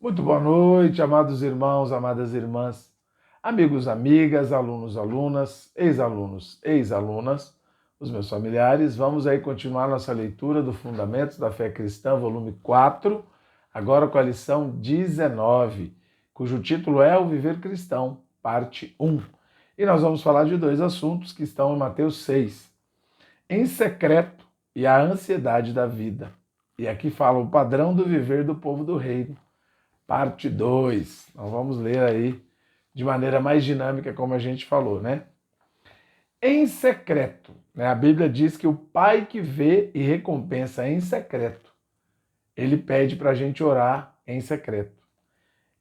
Muito boa noite, amados irmãos, amadas irmãs, amigos, amigas, alunos, alunas, ex-alunos, ex-alunas, os meus familiares. Vamos aí continuar nossa leitura do Fundamentos da Fé Cristã, volume 4, agora com a lição 19, cujo título é O Viver Cristão, parte 1. E nós vamos falar de dois assuntos que estão em Mateus 6, em secreto e a ansiedade da vida. E aqui fala o padrão do viver do povo do reino. Parte 2. Nós vamos ler aí de maneira mais dinâmica, como a gente falou, né? Em secreto, né? A Bíblia diz que o Pai que vê e recompensa em secreto, ele pede para a gente orar em secreto.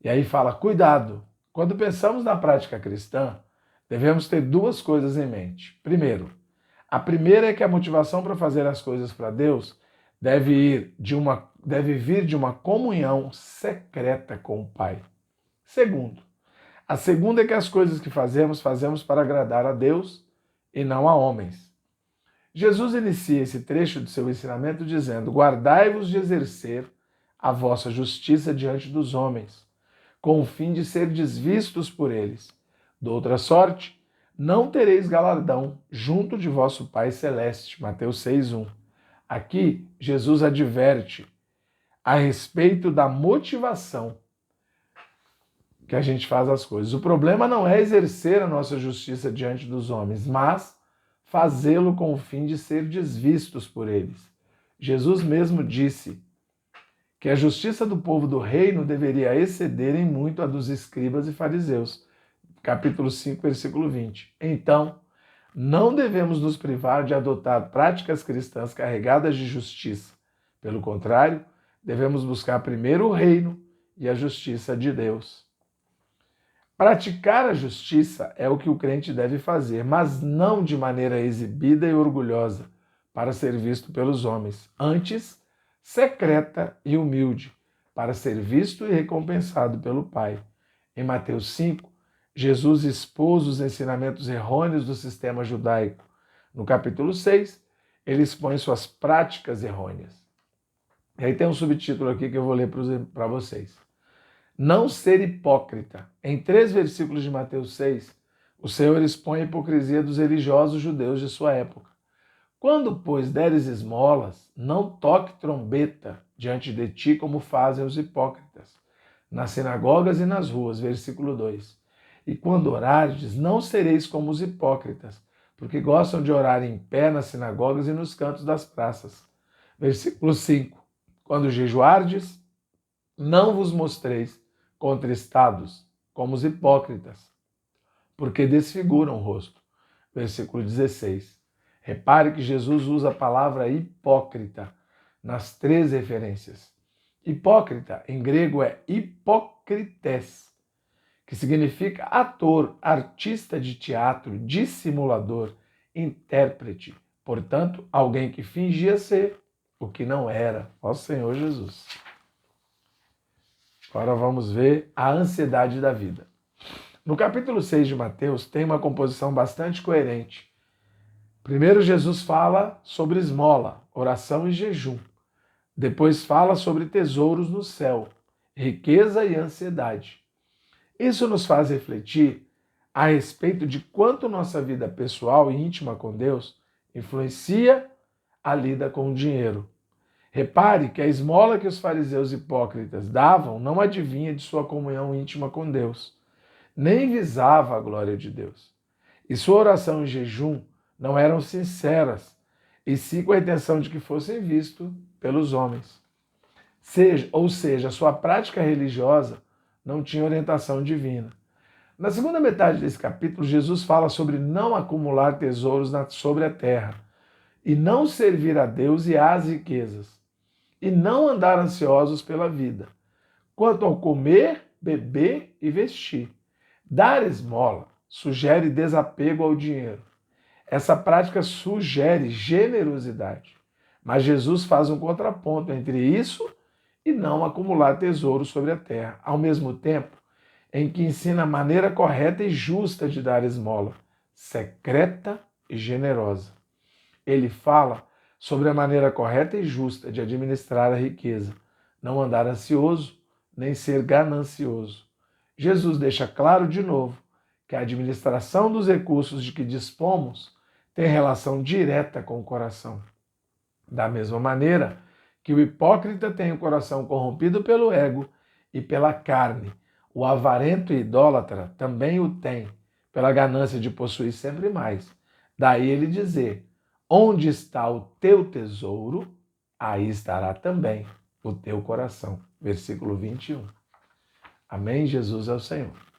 E aí fala, cuidado, quando pensamos na prática cristã, devemos ter duas coisas em mente. Primeiro, a primeira é que a motivação para fazer as coisas para Deus deve vir de uma comunhão secreta com o Pai. Segundo, a segunda é que as coisas que fazemos para agradar a Deus e não a homens. Jesus inicia esse trecho de seu ensinamento dizendo: guardai-vos de exercer a vossa justiça diante dos homens, com o fim de ser desvistos por eles. De outra sorte, não tereis galardão junto de vosso Pai Celeste. Mateus 6:1. Aqui, Jesus adverte a respeito da motivação que a gente faz as coisas. O problema não é exercer a nossa justiça diante dos homens, mas fazê-lo com o fim de ser desvistos por eles. Jesus mesmo disse que a justiça do povo do reino deveria exceder em muito a dos escribas e fariseus. Capítulo 5, versículo 20. Então, não devemos nos privar de adotar práticas cristãs carregadas de justiça. Pelo contrário, devemos buscar primeiro o reino e a justiça de Deus. Praticar a justiça é o que o crente deve fazer, mas não de maneira exibida e orgulhosa, para ser visto pelos homens. Antes, secreta e humilde, para ser visto e recompensado pelo Pai. Em Mateus 5, Jesus expôs os ensinamentos errôneos do sistema judaico. No capítulo 6, ele expõe suas práticas errôneas. E aí tem um subtítulo aqui que eu vou ler para vocês. Não ser hipócrita. Em 3 versículos de Mateus 6, o Senhor expõe a hipocrisia dos religiosos judeus de sua época. Quando, pois, deres esmolas, não toque trombeta diante de ti como fazem os hipócritas, nas sinagogas e nas ruas. Versículo 2. E quando orardes, não sereis como os hipócritas, porque gostam de orar em pé nas sinagogas e nos cantos das praças. Versículo 5. Quando jejuardes, não vos mostreis contristados, como os hipócritas, porque desfiguram o rosto. Versículo 16. Repare que Jesus usa a palavra hipócrita nas 3 referências. Hipócrita, em grego, é hipócrites, que significa ator, artista de teatro, dissimulador, intérprete. Portanto, alguém que fingia ser o que não era. Ó Senhor Jesus. Agora vamos ver a ansiedade da vida. No capítulo 6 de Mateus tem uma composição bastante coerente. Primeiro Jesus fala sobre esmola, oração e jejum. Depois fala sobre tesouros no céu, riqueza e ansiedade. Isso nos faz refletir a respeito de quanto nossa vida pessoal e íntima com Deus influencia a lida com o dinheiro. Repare que a esmola que os fariseus hipócritas davam não adivinha de sua comunhão íntima com Deus, nem visava a glória de Deus. E sua oração e jejum não eram sinceras, e sim com a intenção de que fossem vistos pelos homens. Ou seja, a sua prática religiosa não tinha orientação divina. Na segunda metade desse capítulo, Jesus fala sobre não acumular tesouros sobre a terra, e não servir a Deus e às riquezas, e não andar ansiosos pela vida, quanto ao comer, beber e vestir. Dar esmola sugere desapego ao dinheiro. Essa prática sugere generosidade, mas Jesus faz um contraponto entre isso e não acumular tesouros sobre a terra, ao mesmo tempo em que ensina a maneira correta e justa de dar esmola, secreta e generosa. Ele fala sobre a maneira correta e justa de administrar a riqueza, não andar ansioso nem ser ganancioso. Jesus deixa claro de novo que a administração dos recursos de que dispomos tem relação direta com o coração. Da mesma maneira que o hipócrita tem o coração corrompido pelo ego e pela carne, o avarento e idólatra também o tem, pela ganância de possuir sempre mais. Daí ele dizer: onde está o teu tesouro, aí estará também o teu coração. Versículo 21. Amém? Jesus é o Senhor.